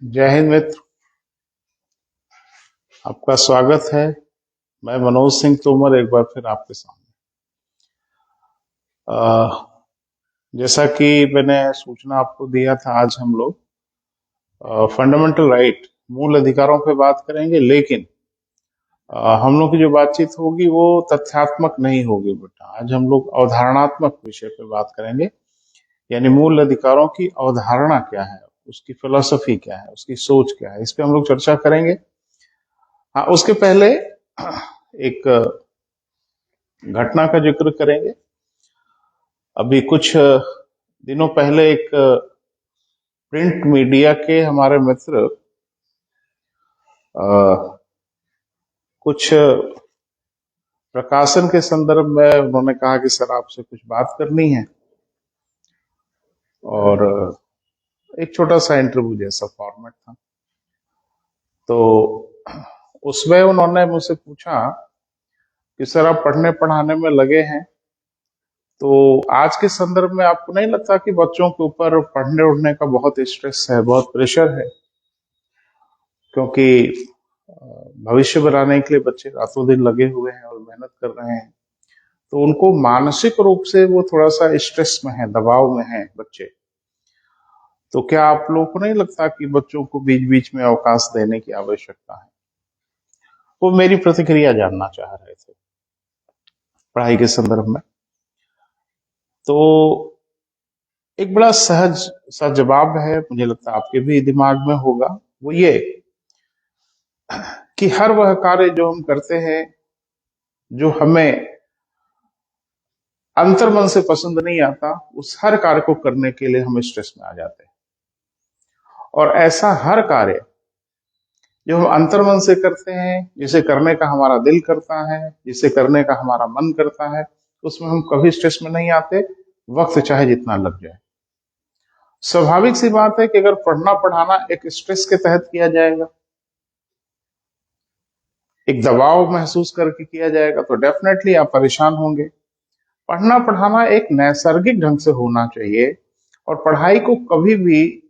जय हिंद मित्र। आपका स्वागत है। मैं मनोज सिंह तोमर एक बार फिर आपके सामने। जैसा कि मैंने सूचना आपको दिया था, आज हम लोग फंडामेंटल राइट, मूल अधिकारों पे बात करेंगे, लेकिन हम लोग की जो बातचीत होगी वो तथ्यात्मक नहीं होगी बेटा। आज हम लोग अवधारणात्मक विषय पे बात करेंगे, यानी मूल अधिकारों की अवधारणा क्या है, उसकी फिलॉसफी क्या है, उसकी सोच क्या है, इस पे हम लोग चर्चा करेंगे। हाँ, उसके पहले एक घटना का जिक्र करेंगे। अभी कुछ दिनों पहले एक प्रिंट मीडिया के हमारे मित्र कुछ प्रकाशन के संदर्भ में उन्होंने कहा कि सर आपसे कुछ बात करनी है, और एक छोटा सा इंटरव्यू जैसा फॉर्मेट था। तो उसमें उन्होंने मुझसे पूछा कि सर आप पढ़ने पढ़ाने में लगे हैं, तो आज के संदर्भ में आपको नहीं लगता कि बच्चों के ऊपर पढ़ने उड़ने का बहुत स्ट्रेस है, बहुत प्रेशर है? क्योंकि भविष्य बनाने के लिए बच्चे रातों दिन लगे हुए हैं और मेहनत कर रहे हैं, तो उनको मानसिक रूप से वो थोड़ा सा स्ट्रेस में है, दबाव में है बच्चे। तो क्या आप लोगों को नहीं लगता कि बच्चों को बीच बीच में अवकाश देने की आवश्यकता है? वो मेरी प्रतिक्रिया जानना चाह रहे थे पढ़ाई के संदर्भ में। तो एक बड़ा सहज सा जवाब है, मुझे लगता है आपके भी दिमाग में होगा। वो ये कि हर वह कार्य जो हम करते हैं, जो हमें अंतर्मन से पसंद नहीं आता, उस हर कार्य को करने के लिए हम स्ट्रेस में आ जाते हैं। और ऐसा हर कार्य जो हम अंतर्मन से करते हैं, जिसे करने का हमारा दिल करता है, जिसे करने का हमारा मन करता है, उसमें हम कभी स्ट्रेस में नहीं आते, वक्त चाहे जितना लग जाए। स्वाभाविक सी बात है कि अगर पढ़ना पढ़ाना एक स्ट्रेस के तहत किया जाएगा, एक दबाव महसूस करके किया जाएगा, तो डेफिनेटली आप परेशान होंगे। पढ़ना पढ़ाना एक नैसर्गिक ढंग से होना चाहिए, और पढ़ाई को कभी भी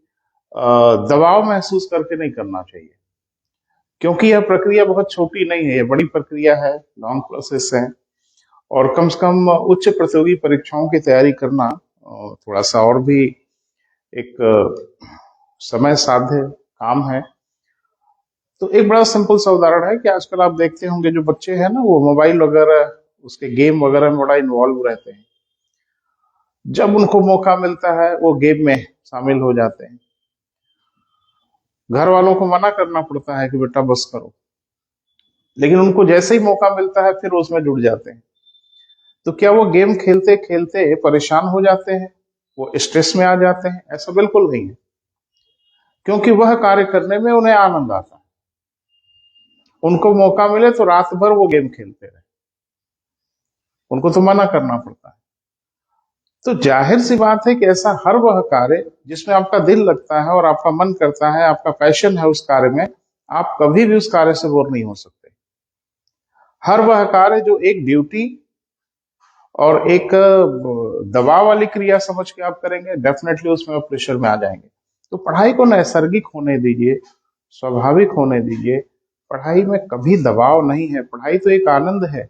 दबाव महसूस करके नहीं करना चाहिए, क्योंकि यह प्रक्रिया बहुत छोटी नहीं है, यह बड़ी प्रक्रिया है, लॉन्ग प्रोसेस है। और कम से कम उच्च प्रतियोगी परीक्षाओं की तैयारी करना थोड़ा सा और भी एक समय साध्य काम है। तो एक बड़ा सिंपल सा उदाहरण है कि आजकल आप देखते होंगे जो बच्चे हैं ना, वो मोबाइल वगैरह, उसके गेम वगैरह में बड़ा इन्वॉल्व रहते हैं। जब उनको मौका मिलता है वो गेम में शामिल हो जाते हैं। घर वालों को मना करना पड़ता है कि बेटा बस करो, लेकिन उनको जैसे ही मौका मिलता है फिर उसमें जुड़ जाते हैं। तो क्या वो गेम खेलते खेलते परेशान हो जाते हैं, वो स्ट्रेस में आ जाते हैं? ऐसा बिल्कुल नहीं है, क्योंकि वह कार्य करने में उन्हें आनंद आता है। उनको मौका मिले तो रात भर वो गेम खेलते रहे, उनको तो मना करना पड़ता है। तो जाहिर सी बात है कि ऐसा हर वह कार्य जिसमें आपका दिल लगता है और आपका मन करता है, आपका पैशन है उस कार्य में, आप कभी भी उस कार्य से बोर नहीं हो सकते। हर वह कार्य जो एक ड्यूटी और एक दबाव वाली क्रिया समझ के आप करेंगे, डेफिनेटली उसमें आप प्रेशर में आ जाएंगे। तो पढ़ाई को नैसर्गिक होने दीजिए, स्वाभाविक होने दीजिए। पढ़ाई में कभी दबाव नहीं है, पढ़ाई तो एक आनंद है,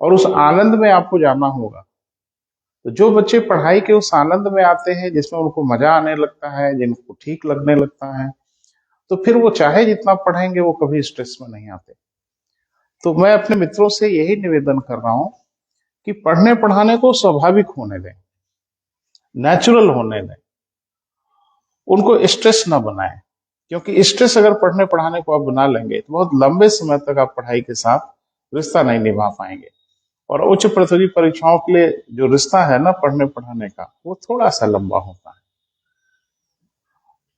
और उस आनंद में आपको जाना होगा। तो जो बच्चे पढ़ाई के उस आनंद में आते हैं, जिसमें उनको मजा आने लगता है, जिनको ठीक लगने लगता है, तो फिर वो चाहे जितना पढ़ेंगे वो कभी स्ट्रेस में नहीं आते। तो मैं अपने मित्रों से यही निवेदन कर रहा हूं कि पढ़ने पढ़ाने को स्वाभाविक होने दें, नेचुरल होने दें, उनको स्ट्रेस ना बनाएं। क्योंकि स्ट्रेस अगर पढ़ने पढ़ाने को आप बना लेंगे तो बहुत लंबे समय तक आप पढ़ाई के साथ रिश्ता नहीं निभा पाएंगे। और उच्च प्रतियोगी परीक्षाओं के लिए जो रिश्ता है ना पढ़ने पढ़ाने का, वो थोड़ा सा लंबा होता है।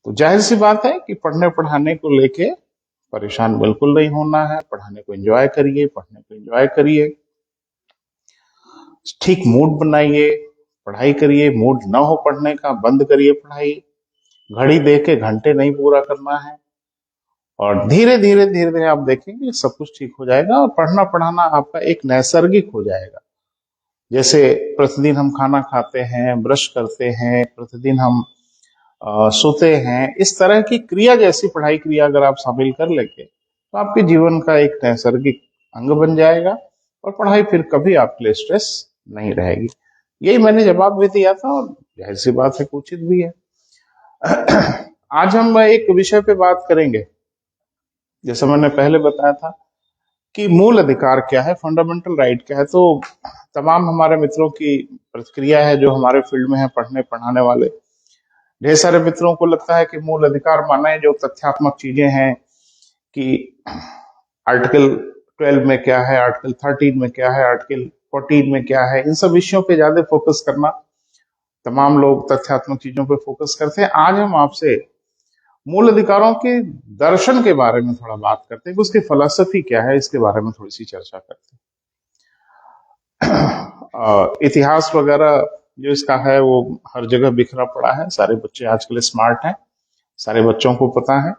तो जाहिर सी बात है कि पढ़ने पढ़ाने को लेके परेशान बिल्कुल नहीं होना है। पढ़ाने को एंजॉय करिए, पढ़ने को एंजॉय करिए, ठीक मूड बनाइए, पढ़ाई करिए। मूड ना हो पढ़ने का, बंद करिए पढ़ाई। घड़ी देख के घंटे नहीं पूरा करना है, और धीरे धीरे धीरे धीरे आप देखेंगे सब कुछ ठीक हो जाएगा, और पढ़ना पढ़ाना आपका एक नैसर्गिक हो जाएगा। जैसे प्रतिदिन हम खाना खाते हैं, ब्रश करते हैं, प्रतिदिन हम सोते हैं, इस तरह की क्रिया जैसी पढ़ाई क्रिया अगर आप शामिल कर लेंगे तो आपके जीवन का एक नैसर्गिक अंग बन जाएगा और पढ़ाई फिर कभी आपके लिए स्ट्रेस नहीं रहेगी। यही मैंने जवाब भी दिया था और जाहिर सी बात है कि उचित भी है। आज हम एक विषय पे बात करेंगे, जैसा मैंने पहले बताया था कि मूल अधिकार क्या है, फंडामेंटल राइट क्या है। तो तमाम हमारे मित्रों की प्रतिक्रिया है जो हमारे फील्ड में है, पढ़ने पढ़ाने वाले, ढेर सारे मित्रों को लगता है कि मूल अधिकार माने जो तथ्यात्मक चीजें हैं कि आर्टिकल 12 में क्या है, आर्टिकल 13 में क्या है, आर्टिकल 14 में क्या है, इन सब विषयों पे ज्यादा फोकस करना। तमाम लोग तथ्यात्मक चीजों पे फोकस करते हैं। आज हम आपसे मूल अधिकारों के दर्शन के बारे में थोड़ा बात करते हैं कि उसकी फिलॉसफी क्या है, इसके बारे में थोड़ी सी चर्चा करते हैं। इतिहास वगैरह जो इसका है वो हर जगह बिखरा पड़ा है। सारे बच्चे आजकल स्मार्ट हैं, सारे बच्चों को पता है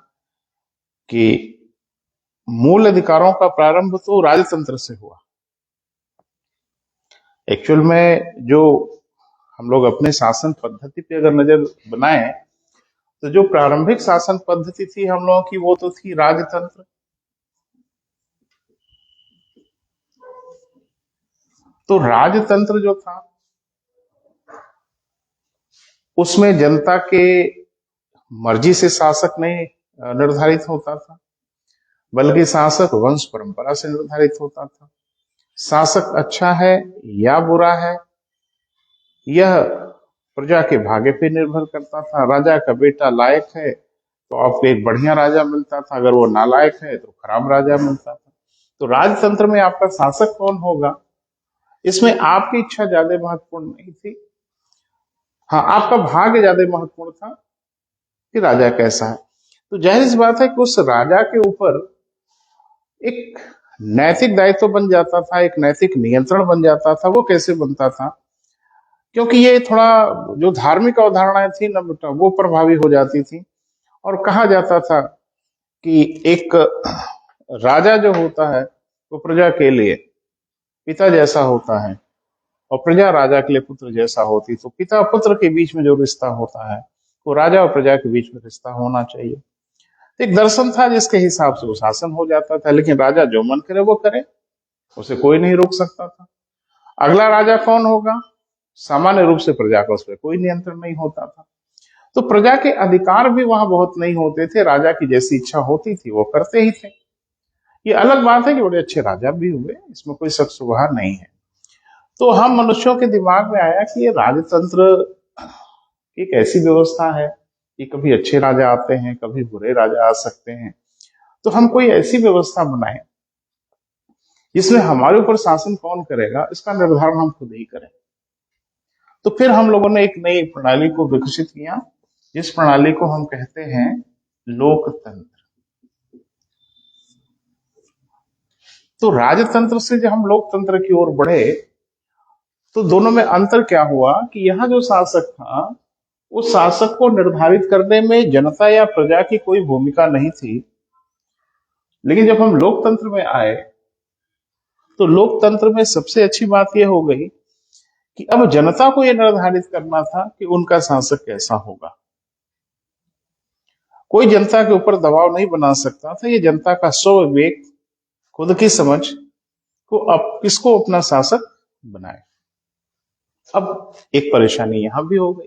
कि मूल अधिकारों का प्रारंभ तो राजतंत्र से हुआ। एक्चुअल में जो हम लोग अपने शासन पद्धति पे अगर नजर बनाएं तो जो प्रारंभिक शासन पद्धति थी हम लोगों की वो तो थी राजतंत्र। तो राजतंत्र जो था उसमें जनता के मर्जी से शासक नहीं निर्धारित होता था, बल्कि शासक वंश परंपरा से निर्धारित होता था। शासक अच्छा है या बुरा है यह प्रजा के भाग्य पे निर्भर करता था। राजा का बेटा लायक है तो आपको एक बढ़िया राजा मिलता था, अगर वो नालायक है तो खराब राजा मिलता था। तो राजतंत्र में आपका शासक कौन होगा इसमें आपकी इच्छा ज्यादा महत्वपूर्ण नहीं थी। हाँ, आपका भाग्य ज्यादा महत्वपूर्ण था कि राजा कैसा है। तो जाहिर सी बात है कि उस राजा के ऊपर एक नैतिक दायित्व बन जाता था, एक नैतिक नियंत्रण बन जाता था। वो कैसे बनता था, क्योंकि ये थोड़ा जो धार्मिक अवधारणाएं थी ना बेटा वो प्रभावी हो जाती थी। और कहा जाता था कि एक राजा जो होता है वो प्रजा के लिए पिता जैसा होता है और प्रजा राजा के लिए पुत्र जैसा होती। तो पिता पुत्र के बीच में जो रिश्ता होता है वो राजा और प्रजा के बीच में रिश्ता होना चाहिए। तो एक दर्शन था जिसके हिसाब से वो शासन हो जाता था, लेकिन राजा जो मन करे वो करे, उसे कोई नहीं रोक सकता था। अगला राजा कौन होगा, सामान्य रूप से प्रजा का उस पर कोई नियंत्रण नहीं होता था। तो प्रजा के अधिकार भी वहां बहुत नहीं होते थे, राजा की जैसी इच्छा होती थी वो करते ही थे। ये अलग बात है कि बड़े अच्छे राजा भी हुए, इसमें कोई शक शुबहा नहीं है। तो हम मनुष्यों के दिमाग में आया कि ये राजतंत्र एक ऐसी व्यवस्था है कि कभी अच्छे राजा आते हैं, कभी बुरे राजा आ सकते हैं। तो हम कोई ऐसी व्यवस्था बनाएं जिसमें हमारे ऊपर शासन कौन करेगा इसका निर्धारण हम खुद ही करें। तो फिर हम लोगों ने एक नई प्रणाली को विकसित किया, जिस प्रणाली को हम कहते हैं लोकतंत्र। तो राजतंत्र से जब हम लोकतंत्र की ओर बढ़े तो दोनों में अंतर क्या हुआ कि यहाँ जो शासक था उस शासक को निर्धारित करने में जनता या प्रजा की कोई भूमिका नहीं थी। लेकिन जब हम लोकतंत्र में आए तो लोकतंत्र में सबसे अच्छी बात यह हो गई कि अब जनता को यह निर्धारित करना था कि उनका शासक कैसा होगा। कोई जनता के ऊपर दबाव नहीं बना सकता था, ये जनता का स्व विवेक, खुद की समझ को अब किसको अपना शासक बनाए। अब एक परेशानी यहां भी हो गई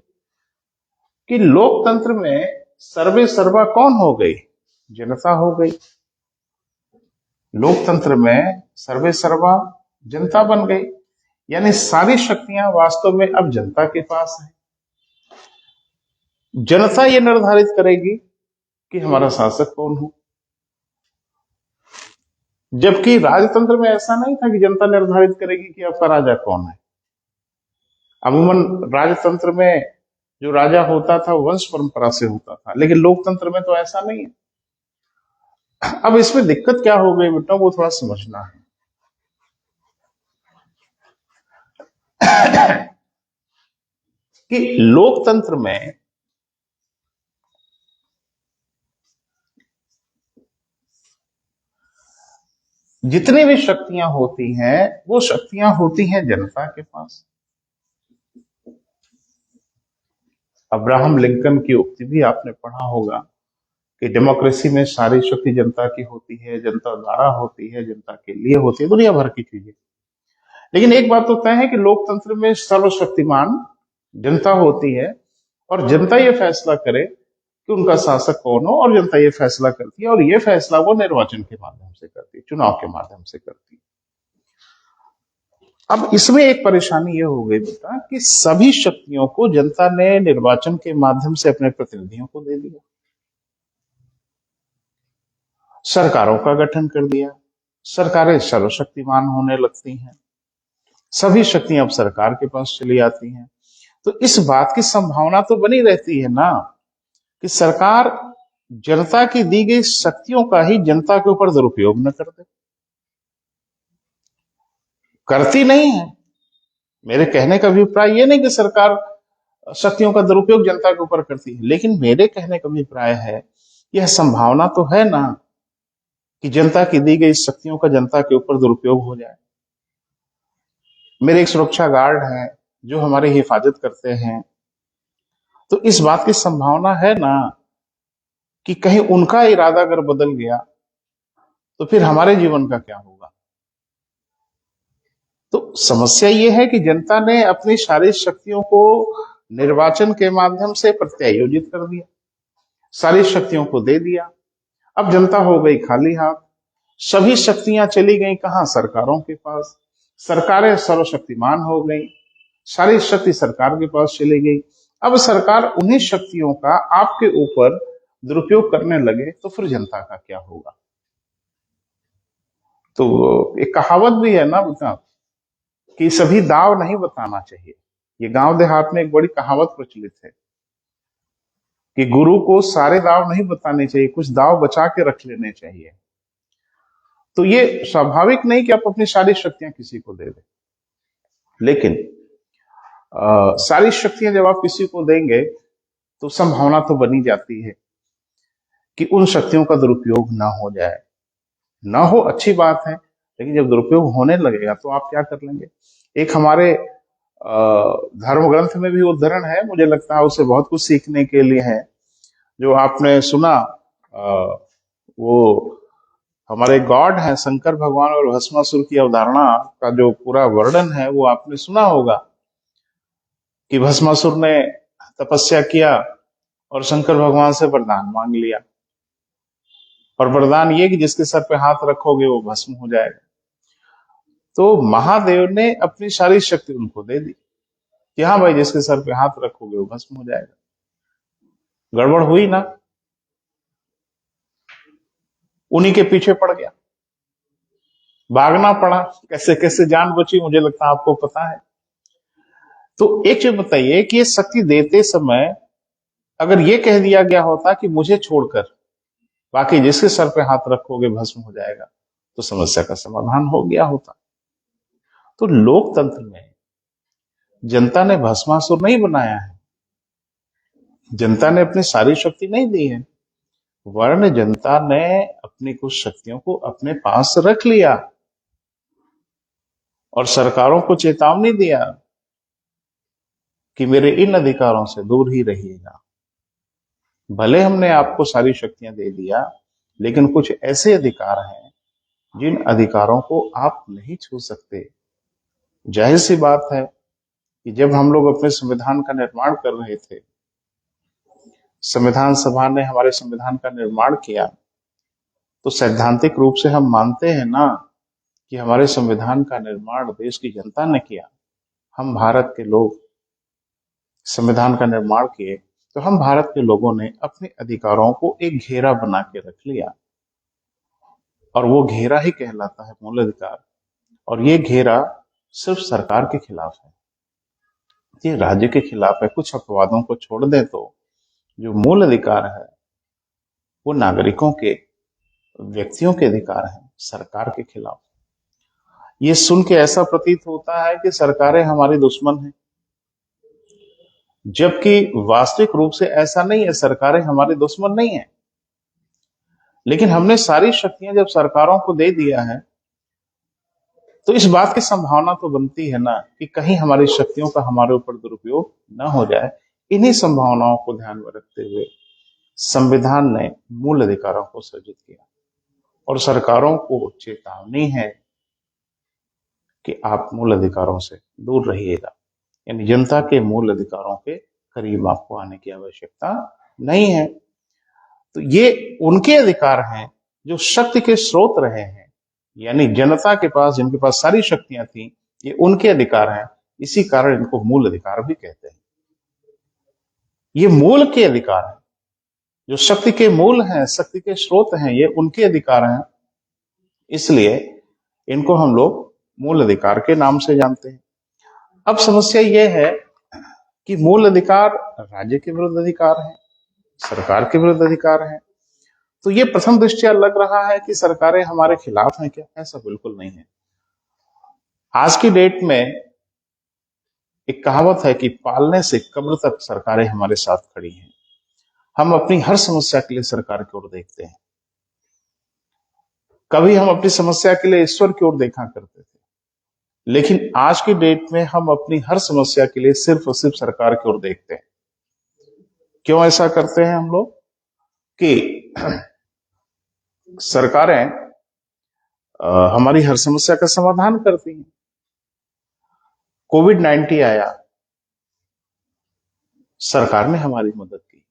कि लोकतंत्र में सर्वे सर्वा कौन हो गई, जनता हो गई। लोकतंत्र में सर्वे सर्वा जनता बन गई, यानी सारी शक्तियां वास्तव में अब जनता के पास है। जनता ये निर्धारित करेगी कि हमारा शासक कौन हो। जबकि राजतंत्र में ऐसा नहीं था कि जनता निर्धारित करेगी कि आपका राजा कौन है। अमूमन राजतंत्र में जो राजा होता था वंश परंपरा से होता था, लेकिन लोकतंत्र में तो ऐसा नहीं है। अब इसमें दिक्कत क्या हो गई बेटा वो थोड़ा समझना है कि लोकतंत्र में जितनी भी शक्तियां होती हैं वो शक्तियां होती हैं जनता के पास। अब्राहम लिंकन की उक्ति भी आपने पढ़ा होगा कि डेमोक्रेसी में सारी शक्ति जनता की होती है, जनता द्वारा होती है, जनता के लिए होती है, दुनिया भर की चीजें। लेकिन एक बात तो तय है कि लोकतंत्र में सर्वशक्तिमान जनता होती है और जनता ये फैसला करे कि उनका शासक कौन हो, और जनता ये फैसला करती है, और ये फैसला वो निर्वाचन के माध्यम से करती है, चुनाव के माध्यम से करती है। अब इसमें एक परेशानी ये हो गई बेटा कि सभी शक्तियों को जनता ने निर्वाचन के माध्यम से अपने प्रतिनिधियों को दे दिया, सरकारों का गठन कर दिया, सरकारें सर्वशक्तिमान होने लगती हैं, सभी शक्तियां अब सरकार के पास चली आती हैं। तो इस बात की संभावना तो बनी रहती है ना कि सरकार जनता की दी गई शक्तियों का ही जनता के ऊपर दुरुपयोग न कर दे। करती नहीं है। मेरे कहने का अभिप्राय ये नहीं कि सरकार शक्तियों का दुरुपयोग जनता के ऊपर करती है, लेकिन मेरे कहने का अभिप्राय है यह संभावना तो है ना कि जनता की दी गई शक्तियों का जनता के ऊपर दुरुपयोग हो जाए। मेरे एक सुरक्षा गार्ड हैं जो हमारी हिफाजत करते हैं, तो इस बात की संभावना है ना कि कहीं उनका इरादा अगर बदल गया तो फिर हमारे जीवन का क्या होगा। तो समस्या ये है कि जनता ने अपनी सारी शक्तियों को निर्वाचन के माध्यम से प्रत्यायोजित कर दिया, सारी शक्तियों को दे दिया। अब जनता हो गई खाली हाथ, सभी शक्तियां चली गई कहां, सरकारों के पास। सरकारें सर्वशक्तिमान हो गई, सारी शक्ति सरकार के पास चली गई। अब सरकार उन्हीं शक्तियों का आपके ऊपर दुरुपयोग करने लगे तो फिर जनता का क्या होगा। तो एक कहावत भी है ना बेटा कि सभी दाव नहीं बताना चाहिए। ये गांव देहात में एक बड़ी कहावत प्रचलित है कि गुरु को सारे दाव नहीं बताने चाहिए, कुछ दाव बचा के रख लेने चाहिए। तो ये स्वाभाविक नहीं कि आप अपनी सारी शक्तियां किसी को दे दें, लेकिन सारी शक्तियां जब आप किसी को देंगे तो संभावना तो बनी जाती है कि उन शक्तियों का दुरुपयोग ना हो जाए। ना हो अच्छी बात है, लेकिन जब दुरुपयोग होने लगेगा तो आप क्या कर लेंगे। एक हमारे धर्म ग्रंथ में भी उदाहरण है, मुझे लगता है उसे बहुत कुछ सीखने के लिए है। जो आपने सुना वो हमारे गॉड हैं शंकर भगवान और भस्मासुर की अवधारणा का जो पूरा वर्णन है वो आपने सुना होगा कि भस्मासुर ने तपस्या किया और शंकर भगवान से वरदान मांग लिया, और वरदान ये कि जिसके सर पे हाथ रखोगे वो भस्म हो जाएगा। तो महादेव ने अपनी सारी शक्ति उनको दे दी कि हाँ भाई जिसके सर पे हाथ रखोगे वो भस्म हो जाएगा। गड़बड़ हुई ना, उन्हीं के पीछे पड़ गया, भागना पड़ा, कैसे कैसे जान बची मुझे लगता है आपको पता है। तो एक चीज बताइए कि ये शक्ति देते समय अगर ये कह दिया गया होता कि मुझे छोड़कर बाकी जिसके सर पे हाथ रखोगे भस्म हो जाएगा, तो समस्या का समाधान हो गया होता। तो लोकतंत्र में जनता ने भस्मासुर नहीं बनाया है, जनता ने अपनी सारी शक्ति नहीं दी है, वर्ण जनता ने अपनी कुछ शक्तियों को अपने पास रख लिया और सरकारों को चेतावनी दिया कि मेरे इन अधिकारों से दूर ही रहिएगा। भले हमने आपको सारी शक्तियां दे दिया, लेकिन कुछ ऐसे अधिकार हैं जिन अधिकारों को आप नहीं छू सकते। जाहिर सी बात है कि जब हम लोग अपने संविधान का निर्माण कर रहे थे, संविधान सभा ने हमारे संविधान का निर्माण किया, तो सैद्धांतिक रूप से हम मानते हैं ना कि हमारे संविधान का निर्माण देश की जनता ने किया। हम भारत के लोग संविधान का निर्माण किए तो हम भारत के लोगों ने अपने अधिकारों को एक घेरा बना के रख लिया, और वो घेरा ही कहलाता है मूल अधिकार। और ये घेरा सिर्फ सरकार के खिलाफ है, ये राज्य के खिलाफ है। कुछ अपवादों को छोड़ दें तो जो मूल अधिकार है वो नागरिकों के, व्यक्तियों के अधिकार हैं, सरकार के खिलाफ। ये सुन के ऐसा प्रतीत होता है कि सरकारें हमारी दुश्मन हैं, जबकि वास्तविक रूप से ऐसा नहीं है, सरकारें हमारे दुश्मन नहीं है। लेकिन हमने सारी शक्तियां जब सरकारों को दे दिया है तो इस बात की संभावना तो बनती है ना कि कहीं हमारी शक्तियों का हमारे ऊपर दुरुपयोग ना हो जाए। इन्हीं संभावनाओं को ध्यान में रखते हुए संविधान ने मूल अधिकारों को सृजित किया और सरकारों को चेतावनी है कि आप मूल अधिकारों से दूर रहिएगा, यानी जनता के मूल अधिकारों के करीब आपको आने की आवश्यकता नहीं है। तो ये उनके अधिकार हैं जो शक्ति के स्रोत रहे हैं, यानी जनता के पास, जिनके पास सारी शक्तियां थी, ये उनके अधिकार हैं। इसी कारण इनको मूल अधिकार भी कहते हैं। ये मूल के अधिकार हैं, जो शक्ति के मूल हैं, शक्ति के स्रोत हैं, ये उनके अधिकार हैं। इसलिए इनको हम लोग मूल अधिकार के नाम से जानते हैं। अब समस्या यह है कि मूल अधिकार राज्य के विरुद्ध अधिकार है, सरकार के विरुद्ध अधिकार है। तो ये प्रथम दृष्टया लग रहा है कि सरकारें हमारे खिलाफ हैं क्या? ऐसा बिल्कुल नहीं है। आज की डेट में एक कहावत है कि पालने से कब्र तक सरकारें हमारे साथ खड़ी हैं। हम अपनी हर समस्या के लिए सरकार की ओर देखते हैं। कभी हम अपनी समस्या के लिए ईश्वर की ओर देखा करते थे, लेकिन आज की डेट में हम अपनी हर समस्या के लिए सिर्फ और सिर्फ सरकार की ओर देखते हैं। क्यों ऐसा करते हैं हम लोग? कि सरकारें हमारी हर समस्या का समाधान करती हैं। कोविड-19 आया, सरकार ने हमारी मदद की।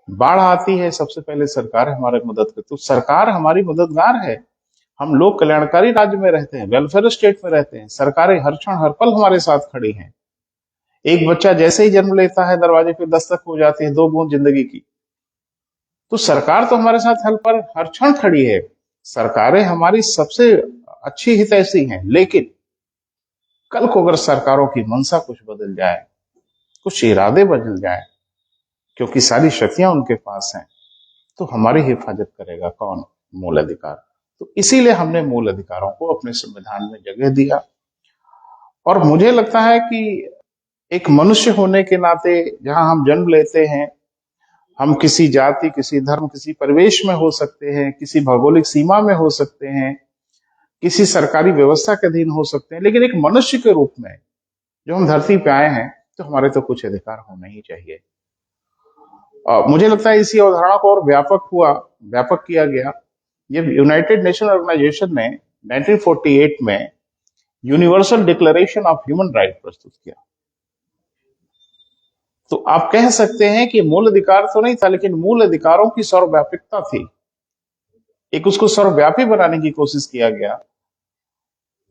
बाढ़ आती है, सबसे पहले सरकार हमारी मदद करती। तो सरकार हमारी मददगार है। हम लोग कल्याणकारी राज्य में रहते हैं, वेलफेयर स्टेट में रहते हैं। सरकारें हर क्षण हर पल हमारे साथ खड़ी हैं। एक बच्चा जैसे ही जन्म लेता है, दरवाजे पे दस्तक हो जाती है 2 बूंद जिंदगी की। तो सरकार तो हमारे साथ हर क्षण खड़ी है। सरकारें हमारी सबसे अच्छी हितैषी हैं। लेकिन कल को अगर सरकारों की मंशा कुछ बदल जाए, कुछ इरादे बदल जाए, क्योंकि सारी शक्तियां उनके पास हैं, तो हमारी हिफाजत करेगा कौन? मूल अधिकार। तो इसीलिए हमने मूल अधिकारों को अपने संविधान में जगह दिया। और मुझे लगता है कि एक मनुष्य होने के नाते जहां हम जन्म लेते हैं, हम किसी जाति, किसी धर्म, किसी परिवेश में हो सकते हैं, किसी भौगोलिक सीमा में हो सकते हैं, किसी सरकारी व्यवस्था के अधीन हो सकते हैं, लेकिन एक मनुष्य के रूप में जो हम धरती पे आए हैं, तो हमारे तो कुछ अधिकार होने ही चाहिए। मुझे लगता है इसी अवधारणा को और व्यापक किया गया। ये यूनाइटेड नेशन ऑर्गेनाइजेशन ने 1948 में universal declaration of human right प्रस्तुत किया। तो आप कह सकते हैं कि मूल अधिकार तो नहीं था, लेकिन मूल अधिकारों की सर्वव्यापकता थी। एक उसको सर्वव्यापी बनाने की कोशिश किया गया।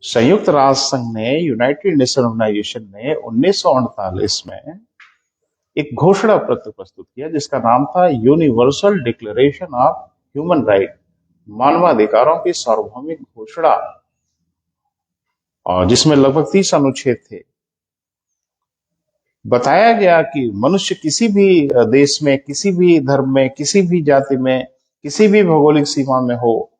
संयुक्त राष्ट्र संघ ने, यूनाइटेड नेशन ऑर्गेनाइजेशन ने 1948 में एक घोषणा पत्र प्रस्तुत किया, जिसका नाम था universal declaration of human right, मानवाधिकारों की सार्वभौमिक घोषणा, और जिसमें लगभग 30 अनुच्छेद थे। बताया गया कि मनुष्य किसी भी देश में, किसी भी धर्म में, किसी भी जाति में, किसी भी भौगोलिक सीमा में हो,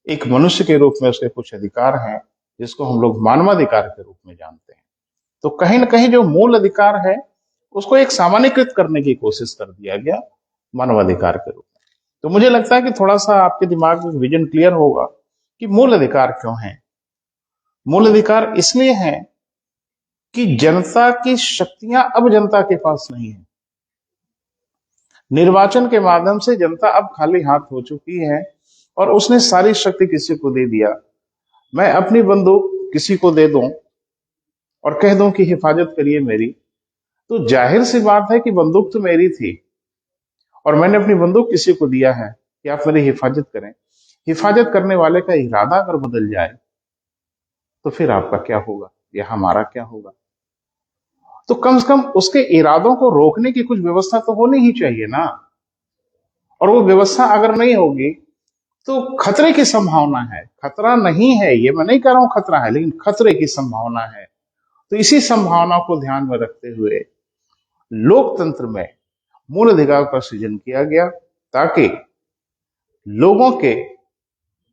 एक मनुष्य के रूप में उसके कुछ अधिकार हैं, जिसको हम लोग मानवाधिकार के रूप में जानते हैं। तो कहीं ना कहीं जो मूल अधिकार है, उसको एक सामान्यकृत करने की कोशिश कर दिया गया मानवाधिकार के रूप में। तो मुझे लगता है कि थोड़ा सा आपके दिमाग में विजन क्लियर होगा कि मूल अधिकार क्यों है। मूल अधिकार इसलिए हैं कि जनता की शक्तियां अब जनता के पास नहीं है। निर्वाचन के माध्यम से जनता अब खाली हाथ हो चुकी है और उसने सारी शक्ति किसी को दे दिया। मैं अपनी बंदूक किसी को दे दूं और कह दूं कि हिफाजत करिए मेरी, तो जाहिर सी बात है कि बंदूक तो मेरी थी और मैंने अपनी बंदूक किसी को दिया है कि आप मेरी हिफाजत करें। हिफाजत करने वाले का इरादा अगर बदल जाए तो फिर आपका क्या होगा या हमारा क्या होगा? तो कम से कम उसके इरादों को रोकने की कुछ व्यवस्था तो होनी ही चाहिए ना। और वो व्यवस्था अगर नहीं होगी तो खतरे की संभावना है। खतरा नहीं है, ये मैं नहीं कह रहा हूं खतरा है, लेकिन खतरे की संभावना है। तो इसी संभावना को ध्यान में रखते हुए लोकतंत्र में मूल अधिकार का सृजन किया गया, ताकि लोगों के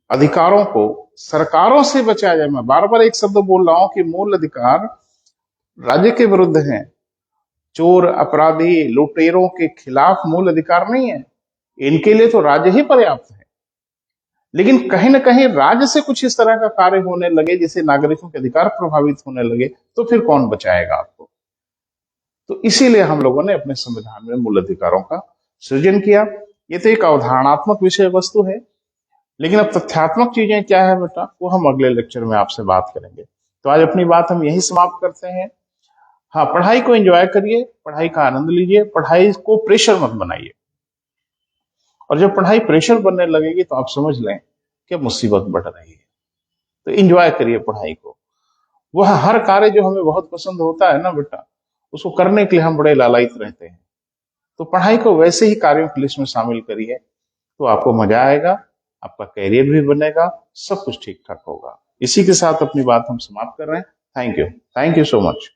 अधिकारों को सरकारों से बचाया जाए। मैं बार बार एक शब्द बोल रहा हूं कि मूल अधिकार राज्य के विरुद्ध हैं। चोर, अपराधी, लुटेरों के खिलाफ मूल अधिकार नहीं है, इनके लिए तो राज्य ही पर्याप्त है। लेकिन कहीं ना कहीं राज्य से कुछ इस तरह का कार्य होने लगे जिससे नागरिकों के अधिकार प्रभावित होने लगे, तो फिर कौन बचाएगा आपको? तो इसीलिए हम लोगों ने अपने संविधान में मूल अधिकारों का सृजन किया। ये तो एक अवधारणात्मक विषय वस्तु है, लेकिन अब तथ्यात्मक चीजें क्या है बेटा, वो हम अगले लेक्चर में आपसे बात करेंगे। तो आज अपनी बात हम यही समाप्त करते हैं। हाँ, पढ़ाई को एंजॉय करिए, पढ़ाई का आनंद लीजिए, पढ़ाई को प्रेशर मत बनाइए। और जब पढ़ाई प्रेशर बनने लगेगी तो आप समझ लें कि मुसीबत बढ़ रही है। तो एंजॉय करिए पढ़ाई को। वह हर कार्य जो हमें बहुत पसंद होता है ना बेटा, उसको करने के लिए हम बड़े लालायित रहते हैं। तो पढ़ाई को वैसे ही कार्यों की लिस्ट में शामिल करिए, तो आपको मजा आएगा, आपका कैरियर भी बनेगा, सब कुछ ठीक ठाक होगा। इसी के साथ अपनी बात हम समाप्त कर रहे हैं। Thank you so much.